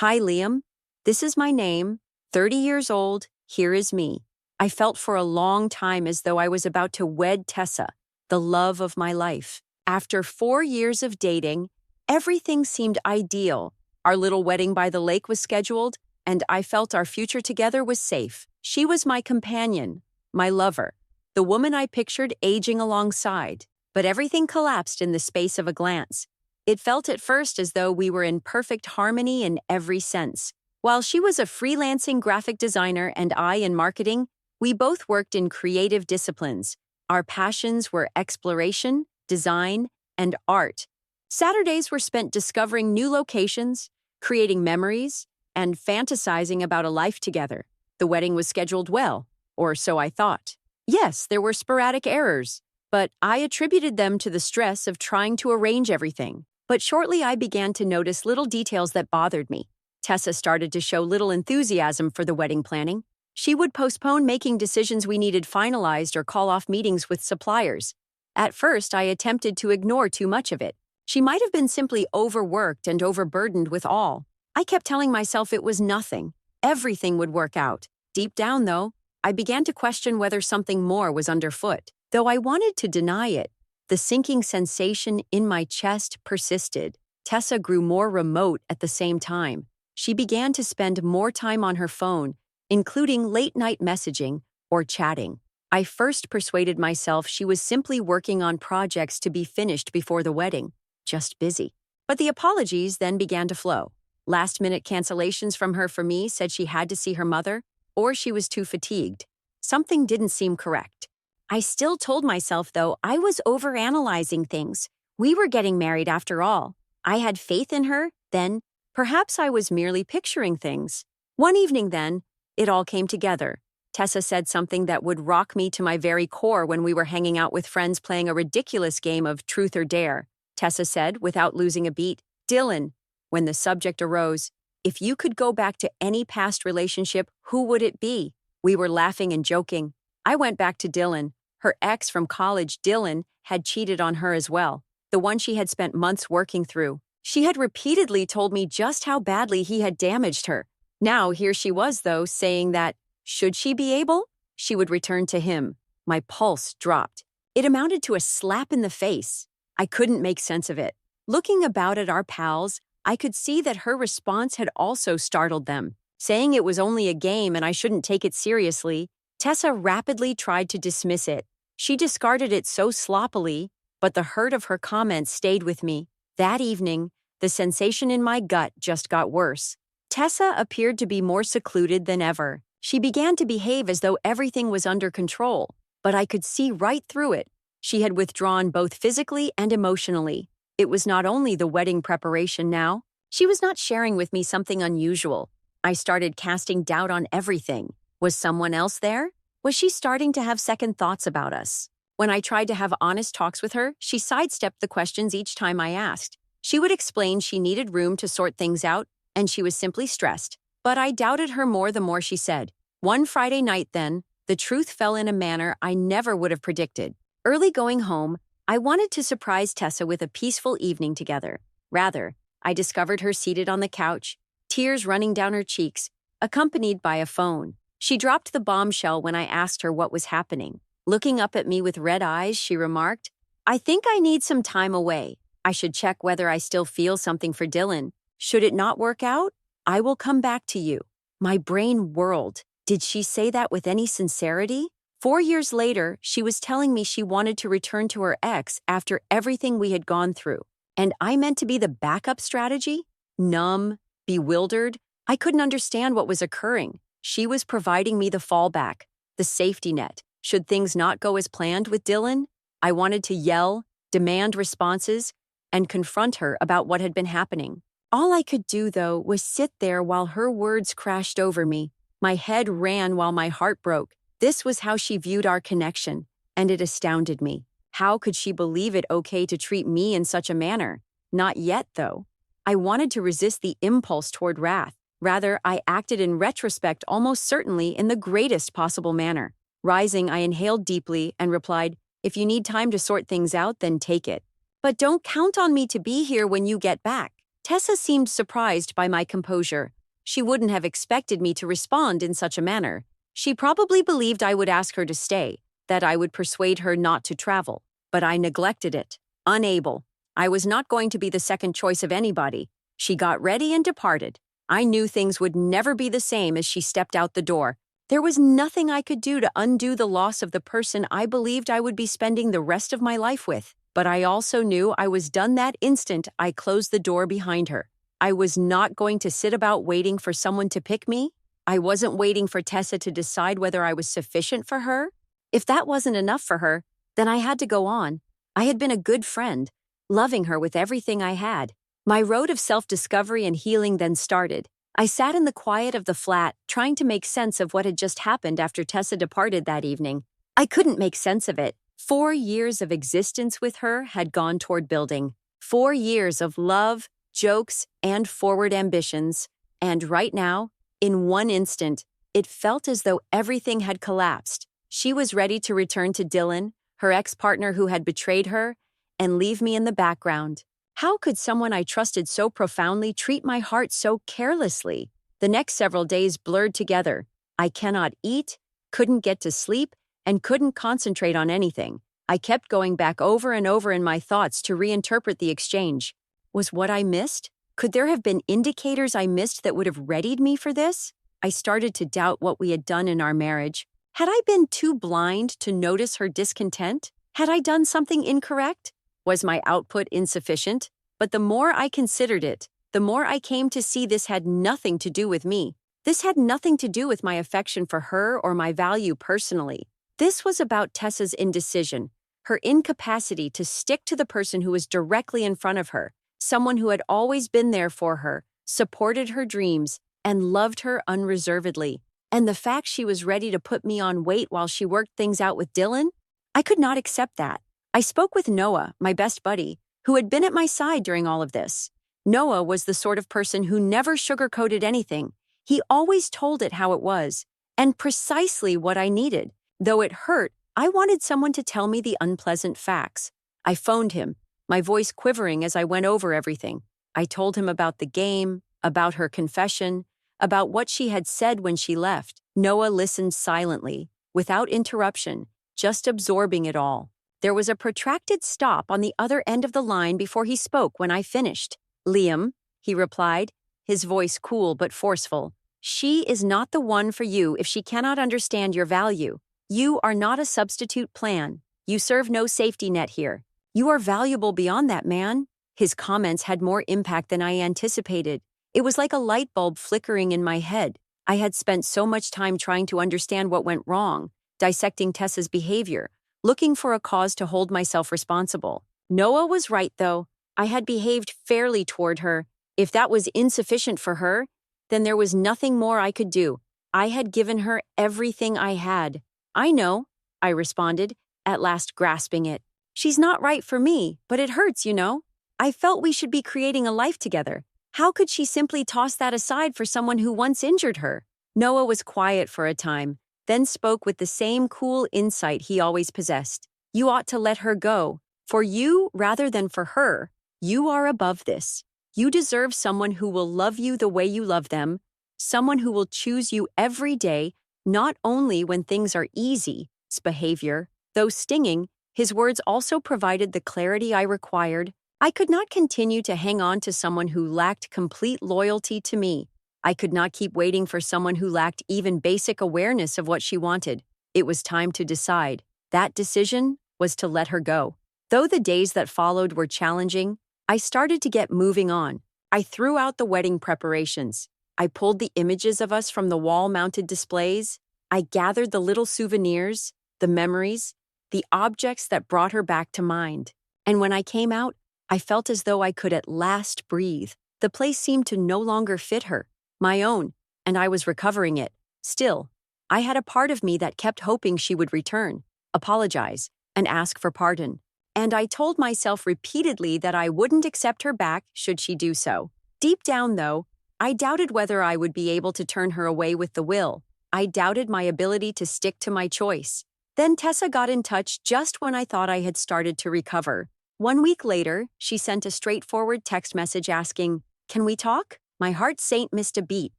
Hi, Liam. This is my name, 30 years old, here is me. I felt for a long time as though I was about to wed Tessa, the love of my life. After 4 years of dating, everything seemed ideal. Our little wedding by the lake was scheduled, and I felt our future together was safe. She was my companion, my lover, the woman I pictured aging alongside. But everything collapsed in the space of a glance. It felt at first as though we were in perfect harmony in every sense. While she was a freelancing graphic designer and I in marketing, we both worked in creative disciplines. Our passions were exploration, design, and art. Saturdays were spent discovering new locations, creating memories, and fantasizing about a life together. The wedding was scheduled well, or so I thought. Yes, there were sporadic errors, but I attributed them to the stress of trying to arrange everything. But shortly I began to notice little details that bothered me. Tessa started to show little enthusiasm for the wedding planning. She would postpone making decisions we needed finalized or call off meetings with suppliers. At first, I attempted to ignore too much of it. She might have been simply overworked and overburdened with all. I kept telling myself it was nothing. Everything would work out. Deep down, though, I began to question whether something more was underfoot. Though I wanted to deny it, the sinking sensation in my chest persisted. Tessa grew more remote at the same time. She began to spend more time on her phone, including late-night messaging or chatting. I first persuaded myself she was simply working on projects to be finished before the wedding, just busy. But the apologies then began to flow. Last-minute cancellations from her for me said she had to see her mother, or she was too fatigued. Something didn't seem correct. I still told myself, though, I was overanalyzing things. We were getting married after all. I had faith in her, then perhaps I was merely picturing things. One evening then, it all came together. Tessa said something that would rock me to my very core when we were hanging out with friends playing a ridiculous game of truth or dare. Tessa said, without losing a beat, "Dylan," when the subject arose, "if you could go back to any past relationship, who would it be?" We were laughing and joking. I went back to Dylan. Her ex from college, Dylan, had cheated on her as well, the one she had spent months working through. She had repeatedly told me just how badly he had damaged her. Now here she was, though, saying that, should she be able, she would return to him. My pulse dropped. It amounted to a slap in the face. I couldn't make sense of it. Looking about at our pals, I could see that her response had also startled them. Saying it was only a game and I shouldn't take it seriously, Tessa rapidly tried to dismiss it. She discarded it so sloppily, but the hurt of her comments stayed with me. That evening, the sensation in my gut just got worse. Tessa appeared to be more secluded than ever. She began to behave as though everything was under control, but I could see right through it. She had withdrawn both physically and emotionally. It was not only the wedding preparation now. She was not sharing with me something unusual. I started casting doubt on everything. Was someone else there? Was she starting to have second thoughts about us? When I tried to have honest talks with her, she sidestepped the questions each time I asked. She would explain she needed room to sort things out, and she was simply stressed. But I doubted her more the more she said. One Friday night then, the truth fell in a manner I never would have predicted. Early going home, I wanted to surprise Tessa with a peaceful evening together. Rather, I discovered her seated on the couch, tears running down her cheeks, accompanied by a phone. She dropped the bombshell when I asked her what was happening. Looking up at me with red eyes, she remarked, "I think I need some time away. I should check whether I still feel something for Dylan. Should it not work out, I will come back to you." My brain whirled. Did she say that with any sincerity? 4 years later, she was telling me she wanted to return to her ex after everything we had gone through. And I meant to be the backup strategy? Numb, bewildered, I couldn't understand what was occurring. She was providing me the fallback, the safety net. Should things not go as planned with Dylan, I wanted to yell, demand responses, and confront her about what had been happening. All I could do, though, was sit there while her words crashed over me. My head ran while my heart broke. This was how she viewed our connection, and it astounded me. How could she believe it okay to treat me in such a manner? Not yet, though. I wanted to resist the impulse toward wrath. Rather, I acted in retrospect almost certainly in the greatest possible manner. Rising, I inhaled deeply and replied, "If you need time to sort things out, then take it. But don't count on me to be here when you get back." Tessa seemed surprised by my composure. She wouldn't have expected me to respond in such a manner. She probably believed I would ask her to stay, that I would persuade her not to travel. But I neglected it. Unable. I was not going to be the second choice of anybody. She got ready and departed. I knew things would never be the same as she stepped out the door. There was nothing I could do to undo the loss of the person I believed I would be spending the rest of my life with. But I also knew I was done that instant I closed the door behind her. I was not going to sit about waiting for someone to pick me. I wasn't waiting for Tessa to decide whether I was sufficient for her. If that wasn't enough for her, then I had to go on. I had been a good friend, loving her with everything I had. My road of self-discovery and healing then started. I sat in the quiet of the flat, trying to make sense of what had just happened after Tessa departed that evening. I couldn't make sense of it. 4 years of existence with her had gone toward building. 4 years of love, jokes, and forward ambitions. And right now, in one instant, it felt as though everything had collapsed. She was ready to return to Dylan, her ex-partner who had betrayed her, and leave me in the background. How could someone I trusted so profoundly treat my heart so carelessly? The next several days blurred together. I cannot eat, couldn't get to sleep, and couldn't concentrate on anything. I kept going back over and over in my thoughts to reinterpret the exchange. Was what I missed? Could there have been indicators I missed that would have readied me for this? I started to doubt what we had done in our marriage. Had I been too blind to notice her discontent? Had I done something incorrect? Was my output insufficient? But the more I considered it, the more I came to see this had nothing to do with me. This had nothing to do with my affection for her or my value personally. This was about Tessa's indecision, her incapacity to stick to the person who was directly in front of her, someone who had always been there for her, supported her dreams, and loved her unreservedly. And the fact she was ready to put me on wait while she worked things out with Dylan? I could not accept that. I spoke with Noah, my best buddy, who had been at my side during all of this. Noah was the sort of person who never sugarcoated anything. He always told it how it was, and precisely what I needed. Though it hurt, I wanted someone to tell me the unpleasant facts. I phoned him, my voice quivering as I went over everything. I told him about the game, about her confession, about what she had said when she left. Noah listened silently, without interruption, just absorbing it all. There was a protracted stop on the other end of the line before he spoke when I finished. "Liam," he replied, his voice cool but forceful, "she is not the one for you if she cannot understand your value. You are not a substitute plan. You serve no safety net here. You are valuable beyond that, man." His comments had more impact than I anticipated. It was like a light bulb flickering in my head. I had spent so much time trying to understand what went wrong, dissecting Tessa's behavior, looking for a cause to hold myself responsible. Noah was right, though. I had behaved fairly toward her. If that was insufficient for her, then there was nothing more I could do. I had given her everything I had. "I know," I responded, at last grasping it. "She's not right for me, but it hurts, you know. I felt we should be creating a life together. How could she simply toss that aside for someone who once injured her?" Noah was quiet for a time, then spoke with the same cool insight he always possessed. "You ought to let her go. For you, rather than for her. You are above this. You deserve someone who will love you the way you love them, someone who will choose you every day, not only when things are easy." His behavior, though stinging, his words also provided the clarity I required. I could not continue to hang on to someone who lacked complete loyalty to me. I could not keep waiting for someone who lacked even basic awareness of what she wanted. It was time to decide. That decision was to let her go. Though the days that followed were challenging, I started to get moving on. I threw out the wedding preparations. I pulled the images of us from the wall-mounted displays. I gathered the little souvenirs, the memories, the objects that brought her back to mind. And when I came out, I felt as though I could at last breathe. The place seemed to no longer fit her, my own, and I was recovering it. Still, I had a part of me that kept hoping she would return, apologize, and ask for pardon. And I told myself repeatedly that I wouldn't accept her back should she do so. Deep down, though, I doubted whether I would be able to turn her away with the will. I doubted my ability to stick to my choice. Then Tessa got in touch just when I thought I had started to recover. 1 week later, she sent a straightforward text message asking, Can we talk? My heart saint missed a beat.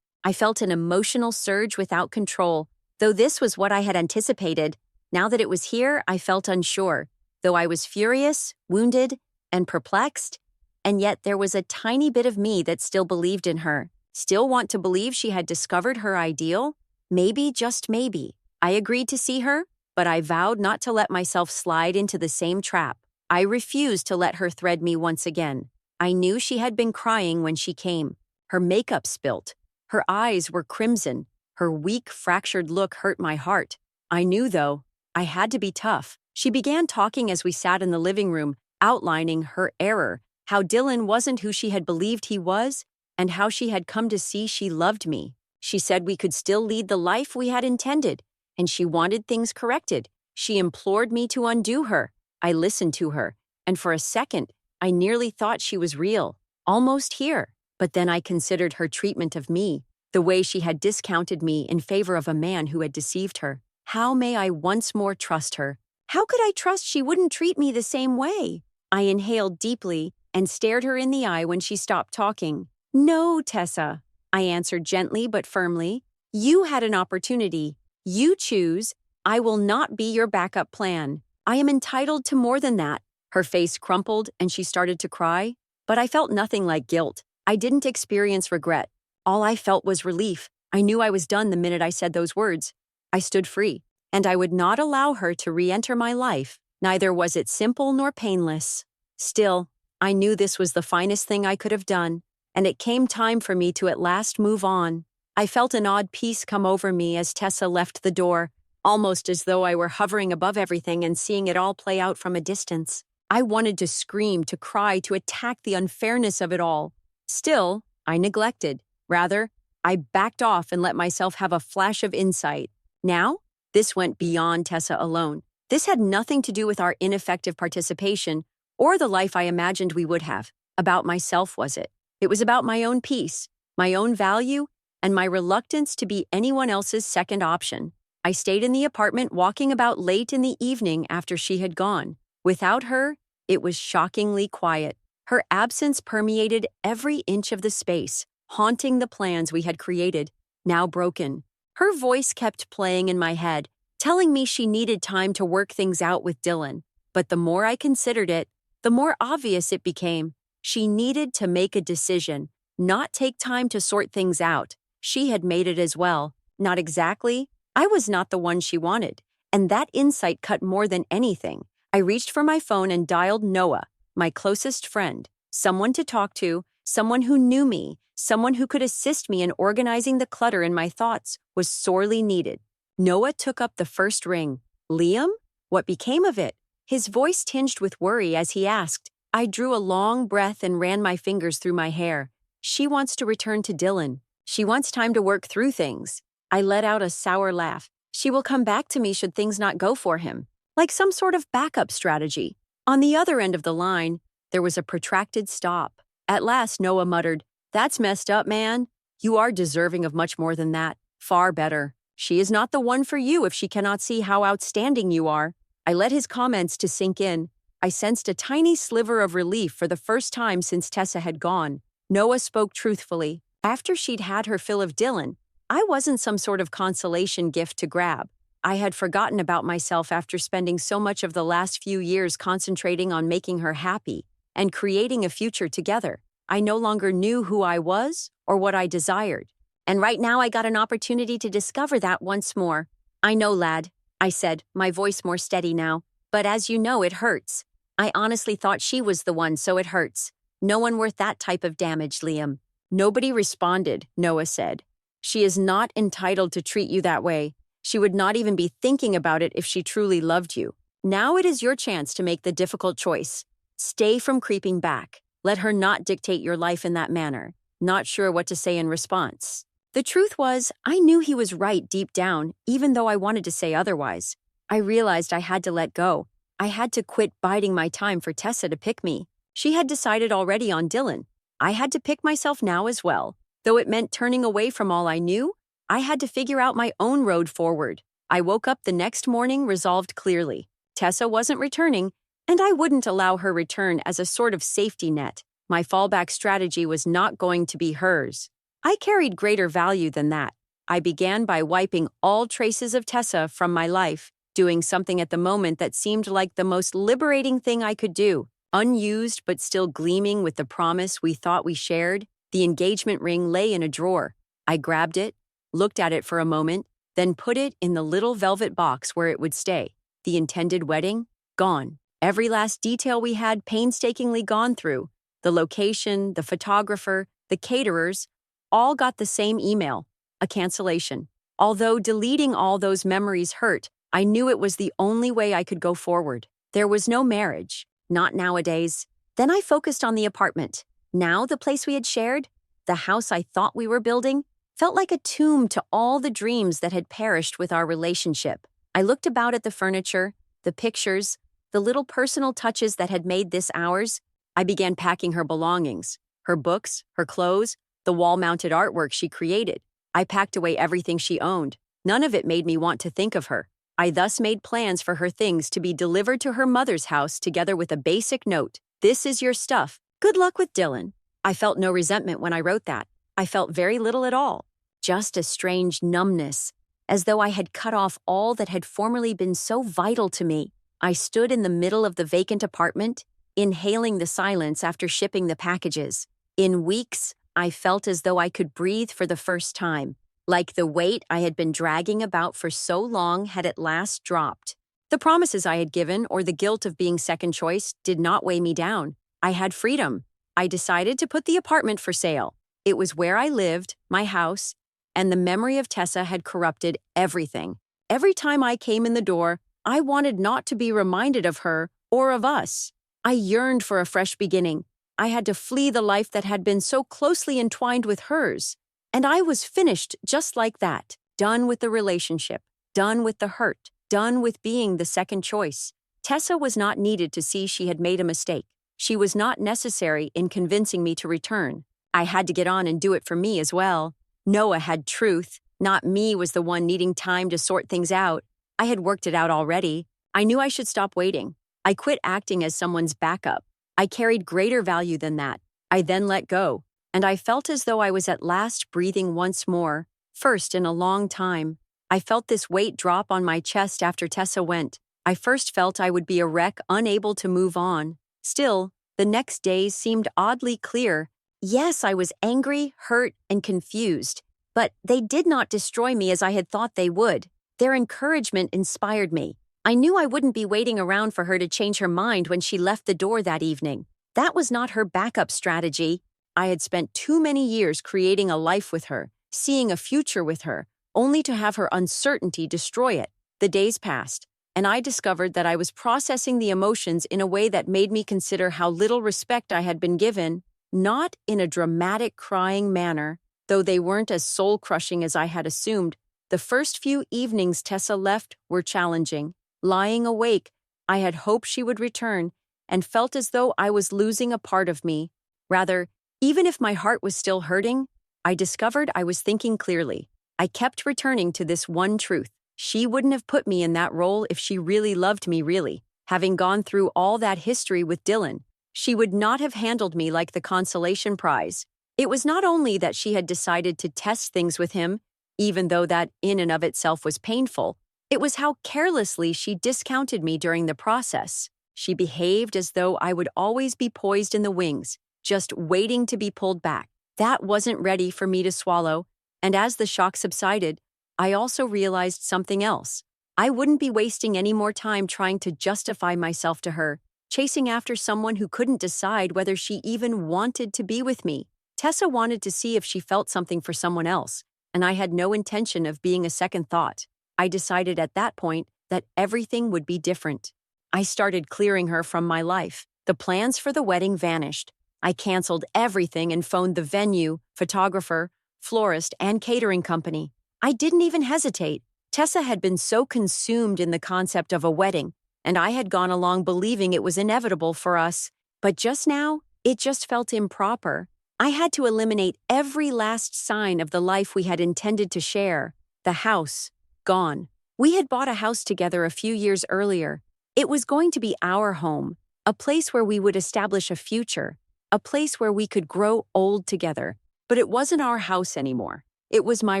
I felt an emotional surge without control. Though this was what I had anticipated, now that it was here, I felt unsure. Though I was furious, wounded, and perplexed, and yet there was a tiny bit of me that still believed in her. Still want to believe she had discovered her ideal? Maybe, just maybe. I agreed to see her, but I vowed not to let myself slide into the same trap. I refused to let her thread me once again. I knew she had been crying when she came. Her makeup spilt. Her eyes were crimson. Her weak, fractured look hurt my heart. I knew, though, I had to be tough. She began talking as we sat in the living room, outlining her error, how Dylan wasn't who she had believed he was, and how she had come to see she loved me. She said we could still lead the life we had intended, and she wanted things corrected. She implored me to undo her. I listened to her, and for a second, I nearly thought she was real, almost here. But then I considered her treatment of me, the way she had discounted me in favor of a man who had deceived her. How may I once more trust her? How could I trust she wouldn't treat me the same way? I inhaled deeply and stared her in the eye when she stopped talking. No, Tessa, I answered gently but firmly. You had an opportunity. You choose. I will not be your backup plan. I am entitled to more than that. Her face crumpled and she started to cry, but I felt nothing like guilt. I didn't experience regret. All I felt was relief. I knew I was done the minute I said those words. I stood free, and I would not allow her to re-enter my life. Neither was it simple nor painless. Still, I knew this was the finest thing I could have done, and it came time for me to at last move on. I felt an odd peace come over me as Tessa left the door, almost as though I were hovering above everything and seeing it all play out from a distance. I wanted to scream, to cry, to attack the unfairness of it all. Still, I neglected. Rather, I backed off and let myself have a flash of insight. Now, this went beyond Tessa alone. This had nothing to do with our ineffective participation or the life I imagined we would have. About myself, was it? It was about my own peace, my own value, and my reluctance to be anyone else's second option. I stayed in the apartment, walking about late in the evening after she had gone. Without her, it was shockingly quiet. Her absence permeated every inch of the space, haunting the plans we had created, now broken. Her voice kept playing in my head, telling me she needed time to work things out with Dylan. But the more I considered it, the more obvious it became. She needed to make a decision, not take time to sort things out. She had made it as well. Not exactly. I was not the one she wanted, and that insight cut more than anything. I reached for my phone and dialed Noah, my closest friend, someone to talk to, someone who knew me, someone who could assist me in organizing the clutter in my thoughts was sorely needed. Noah took up the first ring. Liam? What became of it? His voice tinged with worry as he asked. I drew a long breath and ran my fingers through my hair. She wants to return to Dylan. She wants time to work through things. I let out a sour laugh. She will come back to me should things not go for him. Like some sort of backup strategy. On the other end of the line, there was a protracted stop. At last, Noah muttered, That's messed up, man. You are deserving of much more than that. Far better. She is not the one for you if she cannot see how outstanding you are. I let his comments to sink in. I sensed a tiny sliver of relief for the first time since Tessa had gone. Noah spoke truthfully. After she'd had her fill of Dylan, I wasn't some sort of consolation gift to grab. I had forgotten about myself after spending so much of the last few years concentrating on making her happy and creating a future together. I no longer knew who I was or what I desired. And right now I got an opportunity to discover that once more. I know, lad, I said, my voice more steady now. But as you know, it hurts. I honestly thought she was the one, so it hurts. No one worth that type of damage, Liam. Nobody responded, Noah said. She is not entitled to treat you that way. She would not even be thinking about it if she truly loved you. Now it is your chance to make the difficult choice. Stay from creeping back. Let her not dictate your life in that manner. Not sure what to say in response. The truth was, I knew he was right deep down, even though I wanted to say otherwise. I realized I had to let go. I had to quit biding my time for Tessa to pick me. She had decided already on Dylan. I had to pick myself now as well. Though it meant turning away from all I knew, I had to figure out my own road forward. I woke up the next morning resolved clearly. Tessa wasn't returning, and I wouldn't allow her return as a sort of safety net. My fallback strategy was not going to be hers. I carried greater value than that. I began by wiping all traces of Tessa from my life, doing something at the moment that seemed like the most liberating thing I could do. Unused but still gleaming with the promise we thought we shared, the engagement ring lay in a drawer. I grabbed it, looked at it for a moment, then put it in the little velvet box where it would stay. The intended wedding? Gone. Every last detail we had painstakingly gone through. The location, the photographer, the caterers, all got the same email, a cancellation. Although deleting all those memories hurt, I knew it was the only way I could go forward. There was no marriage, not nowadays. Then I focused on the apartment. Now the place we had shared, the house I thought we were building, felt like a tomb to all the dreams that had perished with our relationship. I looked about at the furniture, the pictures, the little personal touches that had made this ours. I began packing her belongings, her books, her clothes, the wall-mounted artwork she created. I packed away everything she owned. None of it made me want to think of her. I thus made plans for her things to be delivered to her mother's house together with a basic note. "This is your stuff. Good luck with Dylan." I felt no resentment when I wrote that. I felt very little at all. Just a strange numbness, as though I had cut off all that had formerly been so vital to me. I stood in the middle of the vacant apartment, inhaling the silence after shipping the packages. In weeks, I felt as though I could breathe for the first time, like the weight I had been dragging about for so long had at last dropped. The promises I had given or the guilt of being second choice did not weigh me down. I had freedom. I decided to put the apartment for sale. It was where I lived, my house, and the memory of Tessa had corrupted everything. Every time I came in the door, I wanted not to be reminded of her or of us. I yearned for a fresh beginning. I had to flee the life that had been so closely entwined with hers. And I was finished just like that. Done with the relationship. Done with the hurt. Done with being the second choice. Tessa was not needed to see she had made a mistake. She was not necessary in convincing me to return. I had to get on and do it for me as well. Noah had truth. Not me was the one needing time to sort things out. I had worked it out already. I knew I should stop waiting. I quit acting as someone's backup. I carried greater value than that. I then let go, and I felt as though I was at last breathing once more, first in a long time. I felt this weight drop on my chest after Tessa went. I first felt I would be a wreck, unable to move on. Still, the next days seemed oddly clear. Yes, I was angry, hurt, and confused, but they did not destroy me as I had thought they would. Their encouragement inspired me. I knew I wouldn't be waiting around for her to change her mind when she left the door that evening. That was not her backup strategy. I had spent too many years creating a life with her, seeing a future with her, only to have her uncertainty destroy it. The days passed, and I discovered that I was processing the emotions in a way that made me consider how little respect I had been given, not in a dramatic crying manner, though they weren't as soul-crushing as I had assumed. The first few evenings Tessa left were challenging. Lying awake, I had hoped she would return and felt as though I was losing a part of me. Rather, even if my heart was still hurting, I discovered I was thinking clearly. I kept returning to this one truth. She wouldn't have put me in that role if she really loved me really. Having gone through all that history with Dylan, she would not have handled me like the consolation prize. It was not only that she had decided to test things with him, even though that in and of itself was painful, it was how carelessly she discounted me during the process. She behaved as though I would always be poised in the wings, just waiting to be pulled back. That wasn't ready for me to swallow, and as the shock subsided, I also realized something else. I wouldn't be wasting any more time trying to justify myself to her, chasing after someone who couldn't decide whether she even wanted to be with me. Tessa wanted to see if she felt something for someone else, and I had no intention of being a second thought. I decided at that point that everything would be different. I started clearing her from my life. The plans for the wedding vanished. I canceled everything and phoned the venue, photographer, florist, and catering company. I didn't even hesitate. Tessa had been so consumed in the concept of a wedding, and I had gone along believing it was inevitable for us. But just now, it just felt improper. I had to eliminate every last sign of the life we had intended to share. The house, gone. We had bought a house together a few years earlier. It was going to be our home, a place where we would establish a future, a place where we could grow old together. But it wasn't our house anymore. It was my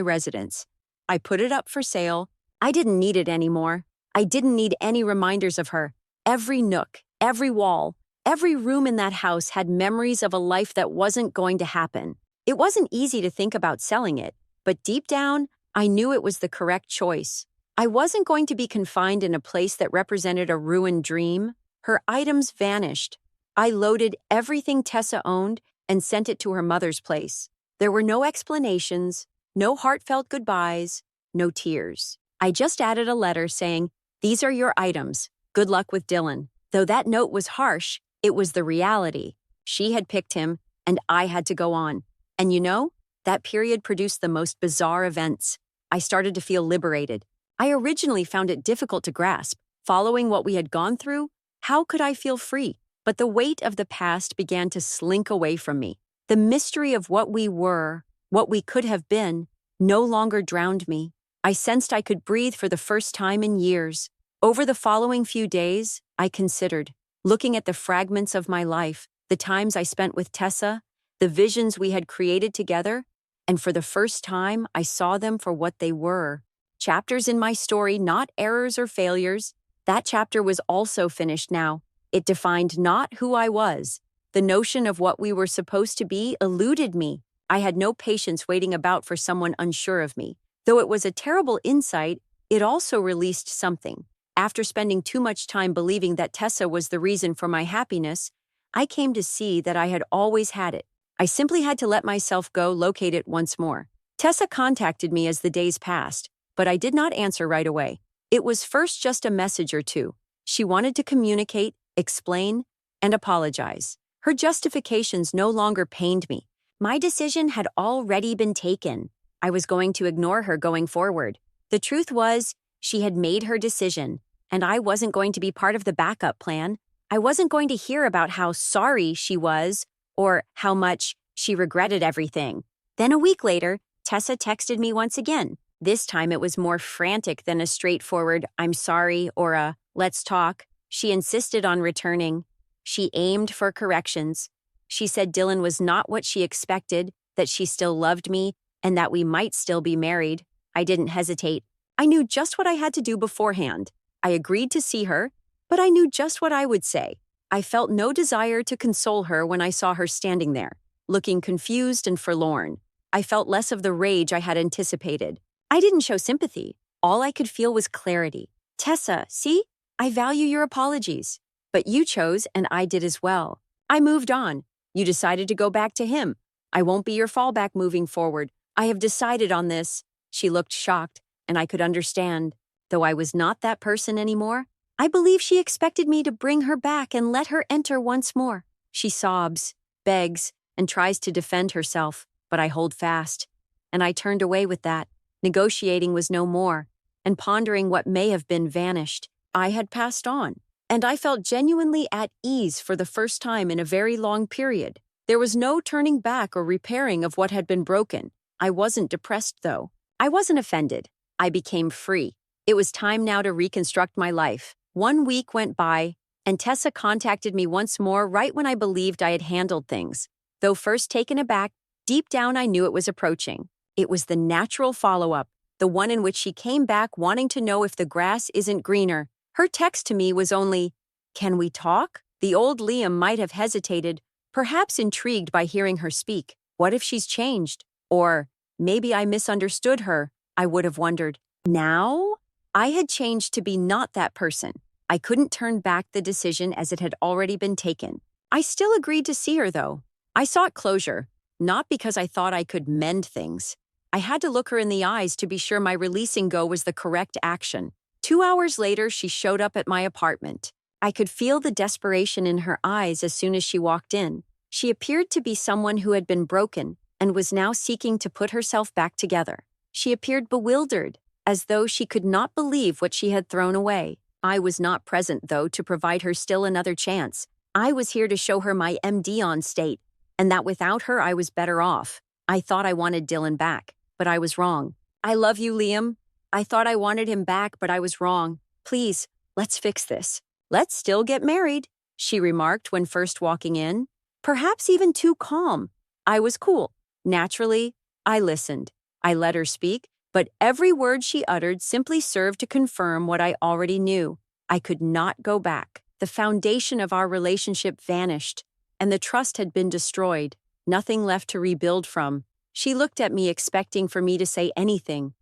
residence. I put it up for sale. I didn't need it anymore. I didn't need any reminders of her. Every nook, every wall, every room in that house had memories of a life that wasn't going to happen. It wasn't easy to think about selling it, but deep down, I knew it was the correct choice. I wasn't going to be confined in a place that represented a ruined dream. Her items vanished. I loaded everything Tessa owned and sent it to her mother's place. There were no explanations, no heartfelt goodbyes, no tears. I just added a letter saying, "These are your items. Good luck with Dylan." Though that note was harsh, it was the reality. She had picked him, and I had to go on. And you know, that period produced the most bizarre events. I started to feel liberated. I originally found it difficult to grasp. Following what we had gone through, how could I feel free? But the weight of the past began to slink away from me. The mystery of what we were, what we could have been, no longer drowned me. I sensed I could breathe for the first time in years. Over the following few days, I considered, looking at the fragments of my life, the times I spent with Tessa, the visions we had created together, and for the first time, I saw them for what they were. Chapters in my story, not errors or failures. That chapter was also finished now. It defined not who I was. The notion of what we were supposed to be eluded me. I had no patience waiting about for someone unsure of me. Though it was a terrible insight, it also released something. After spending too much time believing that Tessa was the reason for my happiness, I came to see that I had always had it. I simply had to let myself go locate it once more. Tessa contacted me as the days passed, but I did not answer right away. It was first just a message or two. She wanted to communicate, explain, and apologize. Her justifications no longer pained me. My decision had already been taken. I was going to ignore her going forward. The truth was, she had made her decision, and I wasn't going to be part of the backup plan. I wasn't going to hear about how sorry she was or how much she regretted everything. Then a week later, Tessa texted me once again. This time it was more frantic than a straightforward "I'm sorry" or a "let's talk." She insisted on returning. She aimed for corrections. She said Dylan was not what she expected, that she still loved me, and that we might still be married. I didn't hesitate. I knew just what I had to do beforehand. I agreed to see her, but I knew just what I would say. I felt no desire to console her when I saw her standing there, looking confused and forlorn. I felt less of the rage I had anticipated. I didn't show sympathy. All I could feel was clarity. "Tessa, see? I value your apologies. But you chose, and I did as well. I moved on. You decided to go back to him. I won't be your fallback moving forward. I have decided on this." She looked shocked, and I could understand. Though I was not that person anymore, I believe she expected me to bring her back and let her enter once more. She sobs, begs, and tries to defend herself, but I hold fast. And I turned away with that. Negotiating was no more, and pondering what may have been vanished. I had passed on, and I felt genuinely at ease for the first time in a very long period. There was no turning back or repairing of what had been broken. I wasn't depressed, though. I wasn't offended. I became free. It was time now to reconstruct my life. 1 week went by, and Tessa contacted me once more right when I believed I had handled things. Though first taken aback, deep down I knew it was approaching. It was the natural follow-up, the one in which she came back wanting to know if the grass isn't greener. Her text to me was only, "Can we talk?" The old Liam might have hesitated, perhaps intrigued by hearing her speak. What if she's changed? Or maybe I misunderstood her, I would have wondered. Now? I had changed to be not that person. I couldn't turn back the decision as it had already been taken. I still agreed to see her, though. I sought closure, not because I thought I could mend things. I had to look her in the eyes to be sure my releasing go was the correct action. 2 hours later, she showed up at my apartment. I could feel the desperation in her eyes as soon as she walked in. She appeared to be someone who had been broken and was now seeking to put herself back together. She appeared bewildered, as though she could not believe what she had thrown away. I was not present, though, to provide her still another chance. I was here to show her my MD on state, and that without her I was better off. I thought I wanted Dylan back, but I was wrong. "I love you, Liam. I thought I wanted him back, but I was wrong. Please, let's fix this." "Let's still get married," she remarked when first walking in. perhaps even too calm. I was cool. Naturally, I listened. I let her speak, but every word she uttered simply served to confirm what I already knew. I could not go back. The foundation of our relationship vanished, and the trust had been destroyed. Nothing left to rebuild from. She looked at me expecting for me to say anything,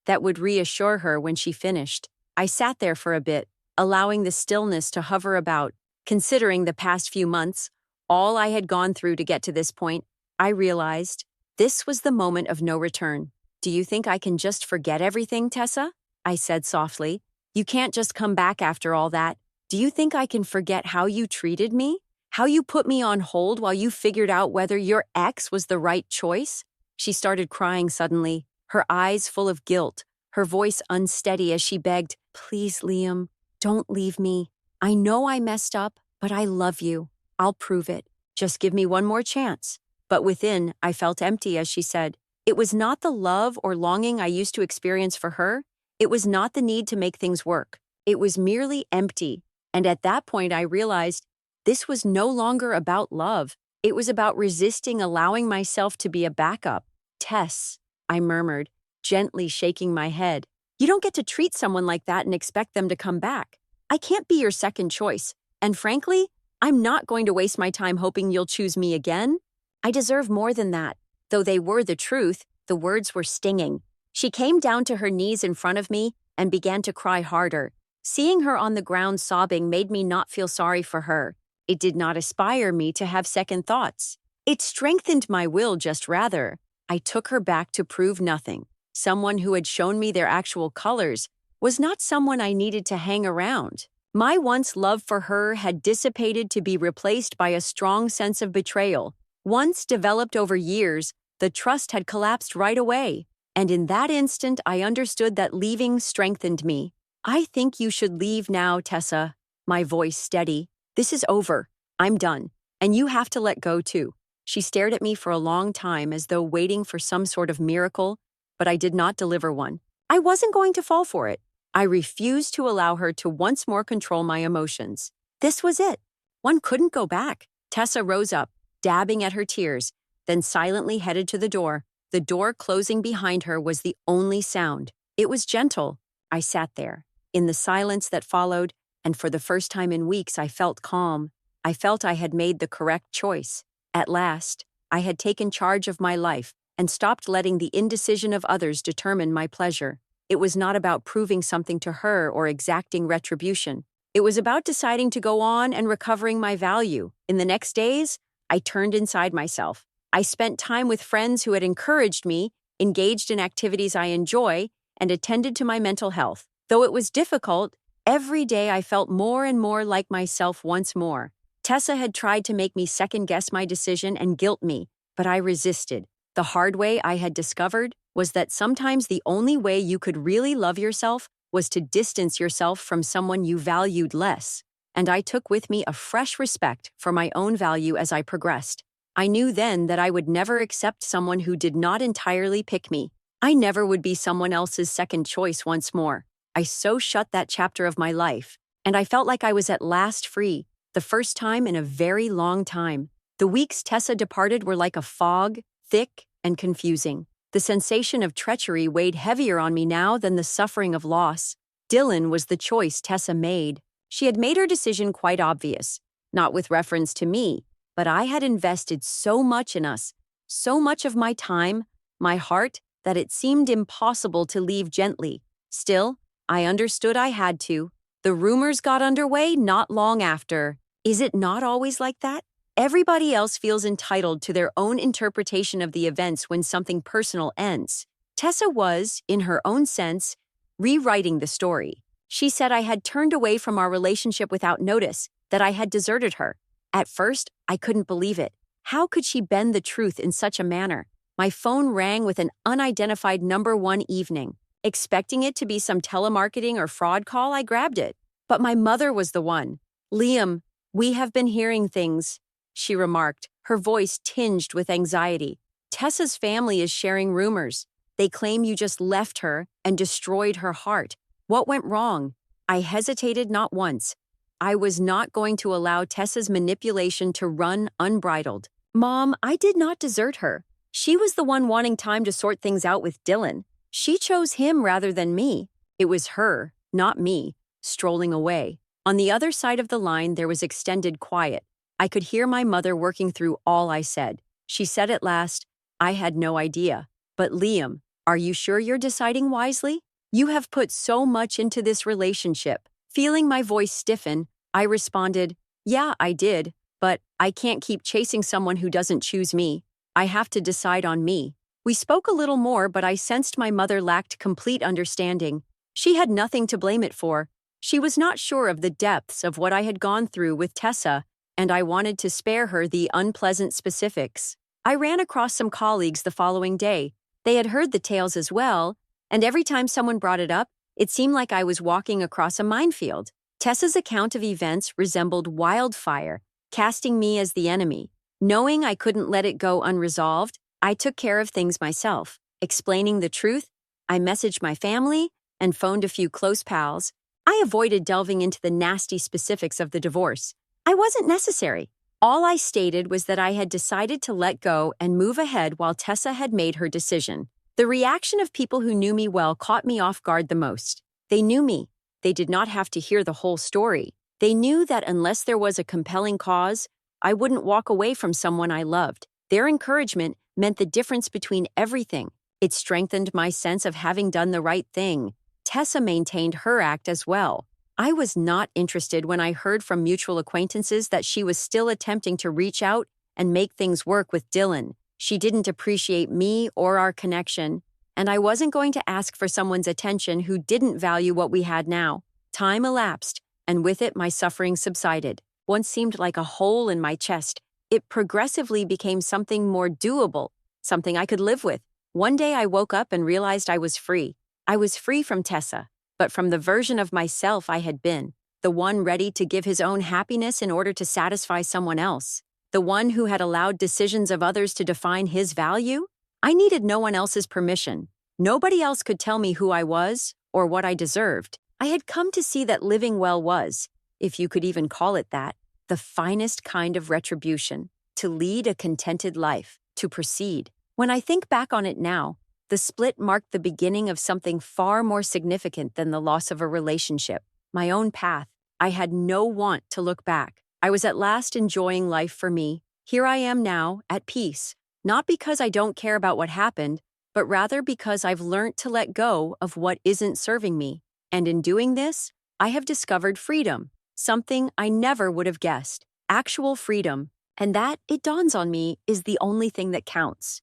that would reassure her when she finished. I sat there for a bit, allowing the stillness to hover about. Considering the past few months, all I had gone through to get to this point, I realized this was the moment of no return. Do you think I can just forget everything, Tessa? I said softly. You can't just come back after all that. Do you think I can forget how you treated me? How you put me on hold while you figured out whether your ex was the right choice? She started crying suddenly, her eyes full of guilt, her voice unsteady as she begged, "Please, Liam, don't leave me. I know I messed up, but I love you. I'll prove it. Just give me one more chance." But within, I felt empty as she said, it was not the love or longing I used to experience for her. It was not the need to make things work. It was merely empty. And at that point, I realized this was no longer about love. It was about resisting allowing myself to be a backup. "Tess," I murmured, gently shaking my head. "You don't get to treat someone like that and expect them to come back. I can't be your second choice. And frankly, I'm not going to waste my time hoping you'll choose me again. I deserve more than that." Though they were the truth, the words were stinging. She came down to her knees in front of me and began to cry harder. Seeing her on the ground sobbing made me not feel sorry for her. It did not inspire me to have second thoughts. It strengthened my will, just rather. I took her back to prove nothing. Someone who had shown me their actual colors was not someone I needed to hang around. My once love for her had dissipated to be replaced by a strong sense of betrayal. Once developed over years, the trust had collapsed right away. And in that instant, I understood that leaving strengthened me. "I think you should leave now, Tessa," my voice steady. "This is over. I'm done. And you have to let go too." She stared at me for a long time as though waiting for some sort of miracle, but I did not deliver one. I wasn't going to fall for it. I refused to allow her to once more control my emotions. This was it. One couldn't go back. Tessa rose up, dabbing at her tears, then silently headed to the door. The door closing behind her was the only sound. It was gentle. I sat there, in the silence that followed, and for the first time in weeks I felt calm. I felt I had made the correct choice. At last, I had taken charge of my life and stopped letting the indecision of others determine my pleasure. It was not about proving something to her or exacting retribution. It was about deciding to go on and recovering my value. In the next days, I turned inside myself. I spent time with friends who had encouraged me, engaged in activities I enjoy, and attended to my mental health. Though it was difficult, every day I felt more and more like myself once more. Tessa had tried to make me second-guess my decision and guilt me, but I resisted. The hard way I had discovered was that sometimes the only way you could really love yourself was to distance yourself from someone you valued less. And I took with me a fresh respect for my own value as I progressed. I knew then that I would never accept someone who did not entirely pick me. I never would be someone else's second choice once more. I so shut that chapter of my life, and I felt like I was at last free, the first time in a very long time. The weeks Tessa departed were like a fog, thick and confusing. The sensation of treachery weighed heavier on me now than the suffering of loss. Dylan was the choice Tessa made. She had made her decision quite obvious, not with reference to me, but I had invested so much in us, so much of my time, my heart, that it seemed impossible to leave gently. Still, I understood I had to. The rumors got underway not long after. Is it not always like that? Everybody else feels entitled to their own interpretation of the events when something personal ends. Tessa was, in her own sense, rewriting the story. She said I had turned away from our relationship without notice, that I had deserted her. At first, I couldn't believe it. How could she bend the truth in such a manner? My phone rang with an unidentified number one evening. Expecting it to be some telemarketing or fraud call, I grabbed it. But my mother was the one. "Liam, we have been hearing things," she remarked, her voice tinged with anxiety. "Tessa's family is sharing rumors. They claim you just left her and destroyed her heart. What went wrong?" I hesitated not once. I was not going to allow Tessa's manipulation to run unbridled. Mom, I did not desert her. She was the one wanting time to sort things out with Dylan. She chose him rather than me. It was her, not me, strolling away. On the other side of the line, there was extended quiet. I could hear my mother working through all I said. She said at last, I had no idea. But Liam, are you sure you're deciding wisely? You have put so much into this relationship. Feeling my voice stiffen, I responded, yeah, I did, but I can't keep chasing someone who doesn't choose me. I have to decide on me. We spoke a little more, but I sensed my mother lacked complete understanding. She had nothing to blame it for. She was not sure of the depths of what I had gone through with Tessa, and I wanted to spare her the unpleasant specifics. I ran across some colleagues the following day. They had heard the tales as well, and every time someone brought it up, it seemed like I was walking across a minefield. Tessa's account of events resembled wildfire, casting me as the enemy. Knowing I couldn't let it go unresolved, I took care of things myself. Explaining the truth, I messaged my family and phoned a few close pals. I avoided delving into the nasty specifics of the divorce. I wasn't necessary. All I stated was that I had decided to let go and move ahead while Tessa had made her decision. The reaction of people who knew me well caught me off guard the most. They knew me. They did not have to hear the whole story. They knew that unless there was a compelling cause, I wouldn't walk away from someone I loved. Their encouragement meant the difference between everything. It strengthened my sense of having done the right thing. Tessa maintained her act as well. I was not interested when I heard from mutual acquaintances that she was still attempting to reach out and make things work with Dylan. She didn't appreciate me or our connection, and I wasn't going to ask for someone's attention who didn't value what we had now. Time elapsed, and with it my suffering subsided. Once seemed like a hole in my chest. It progressively became something more doable, something I could live with. One day I woke up and realized I was free. I was free from Tessa, but from the version of myself I had been, the one ready to give his own happiness in order to satisfy someone else, the one who had allowed decisions of others to define his value. I needed no one else's permission. Nobody else could tell me who I was or what I deserved. I had come to see that living well was, if you could even call it that, the finest kind of retribution, to lead a contented life, to proceed. When I think back on it now, the split marked the beginning of something far more significant than the loss of a relationship, my own path. I had no want to look back. I was at last enjoying life for me. Here I am now, at peace, not because I don't care about what happened, but rather because I've learned to let go of what isn't serving me. And in doing this, I have discovered freedom, something I never would have guessed. Actual freedom. And that, it dawns on me, is the only thing that counts.